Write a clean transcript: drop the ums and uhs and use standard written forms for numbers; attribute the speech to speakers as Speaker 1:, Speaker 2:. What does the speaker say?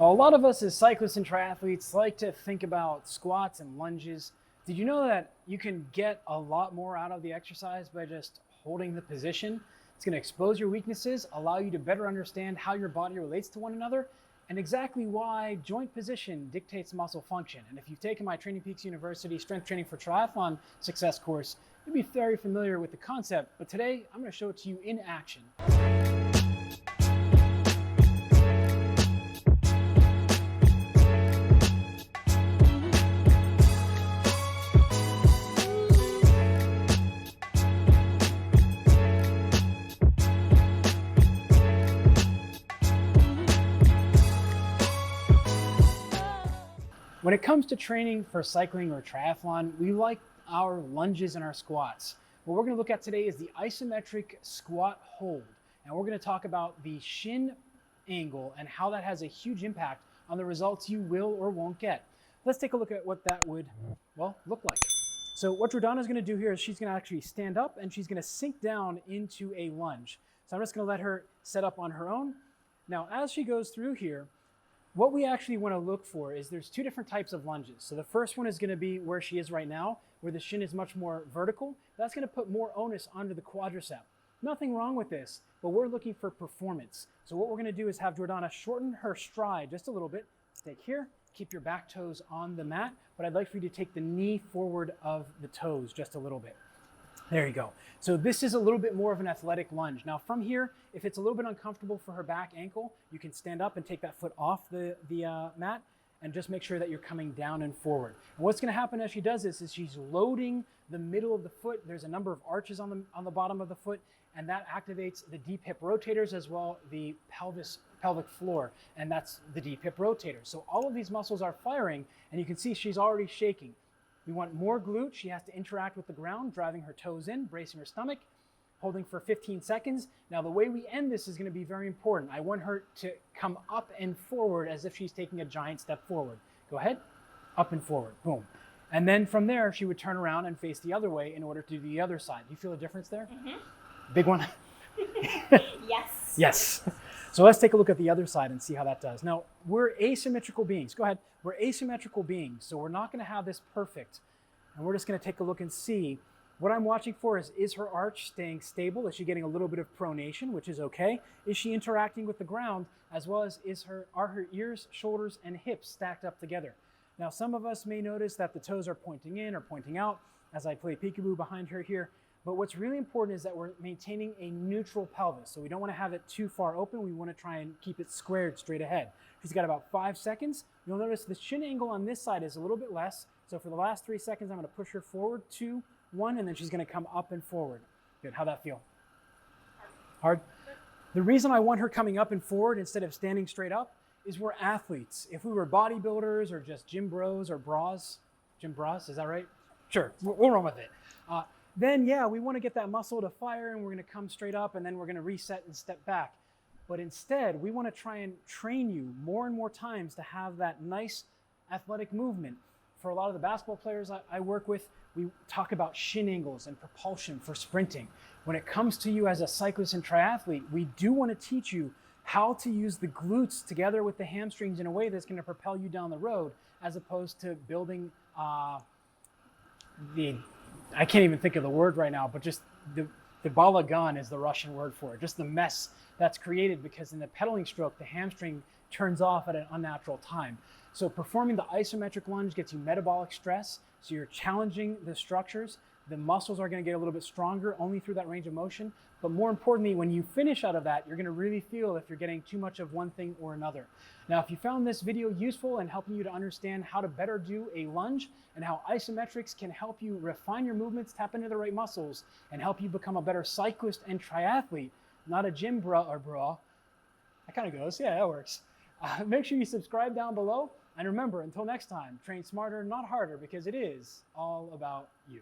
Speaker 1: A lot of us as cyclists and triathletes like to think about squats and lunges. Did you know that you can get a lot more out of the exercise by just holding the position? It's going to expose your weaknesses, allow you to better understand how your body relates to one another, and exactly why joint position dictates muscle function. And if you've taken my Training Peaks University Strength Training for Triathlon Success course, you'll be very familiar with the concept. But today, I'm going to show it to you in action. When it comes to training for cycling or triathlon, we like our lunges and our squats. What we're going to look at today is the isometric squat hold. And we're going to talk about the shin angle and how that has a huge impact on the results you will or won't get. Let's take a look at what that would, look like. So what Jordana's going to do here is she's going to actually stand up and she's going to sink down into a lunge. So I'm just going to let her set up on her own. Now, as she goes through here, what we actually want to look for is there's two different types of lunges. So the first one is going to be where she is right now, where the shin is much more vertical. That's going to put more onus onto the quadricep. Nothing wrong with this, but we're looking for performance. So what we're going to do is have Jordana shorten her stride just a little bit. Stay here, keep your back toes on the mat, but I'd like for you to take the knee forward of the toes just a little bit. There you go. So this is a little bit more of an athletic lunge. Now from here, if it's a little bit uncomfortable for her back ankle, you can stand up and take that foot off the mat and just make sure that you're coming down and forward. And what's going to happen as she does this is she's loading the middle of the foot. There's a number of arches on the bottom of the foot, and that activates the deep hip rotators as well the pelvic floor, and that's the deep hip rotators. So all of these muscles are firing, and you can see she's already shaking. We want more glute. She has to interact with the ground, driving her toes in, bracing her stomach, holding for 15 seconds. Now, the way we end this is going to be very important. I want her to come up and forward as if she's taking a giant step forward. Go ahead, up and forward, boom. And then from there, she would turn around and face the other way in order to do the other side. Do you feel a difference there? Mm-hmm. Big one?
Speaker 2: Yes.
Speaker 1: Yes. So let's take a look at the other side and see how that does. Now, we're asymmetrical beings. Go ahead. We're asymmetrical beings, so we're not going to have this perfect. And we're just going to take a look and see. What I'm watching for is her arch staying stable? Is she getting a little bit of pronation, which is okay? Is she interacting with the ground, as well as are her ears, shoulders, and hips stacked up together? Now, some of us may notice that the toes are pointing in or pointing out as I play peekaboo behind her here. But what's really important is that we're maintaining a neutral pelvis. So we don't want to have it too far open. We want to try and keep it squared straight ahead. She's got about 5 seconds. You'll notice the shin angle on this side is a little bit less. So for the last 3 seconds, I'm going to push her forward, 2, 1, and then she's going to come up and forward. Good. How'd that feel? Hard? The reason I want her coming up and forward instead of standing straight up is we're athletes. If we were bodybuilders or just gym bros or bras, gym bras, is that right? Sure, we'll run with it. Then yeah, we want to get that muscle to fire and we're going to come straight up and then we're going to reset and step back. But instead, we want to try and train you more and more times to have that nice athletic movement. For a lot of the basketball players I work with, we talk about shin angles and propulsion for sprinting. When it comes to you as a cyclist and triathlete, we do want to teach you how to use the glutes together with the hamstrings in a way that's going to propel you down the road, as opposed to building I can't even think of the word right now, but just the balagan is the Russian word for it. Just the mess that's created because in the pedaling stroke, the hamstring turns off at an unnatural time. So performing the isometric lunge gets you metabolic stress. So you're challenging the structures. The muscles are going to get a little bit stronger only through that range of motion. But more importantly, when you finish out of that, you're going to really feel if you're getting too much of one thing or another. Now, if you found this video useful and helping you to understand how to better do a lunge and how isometrics can help you refine your movements, tap into the right muscles, and help you become a better cyclist and triathlete, not a gym bra or bra. That kind of goes. Yeah, that works. Make sure you subscribe down below. And remember, until next time, train smarter, not harder, because it is all about you.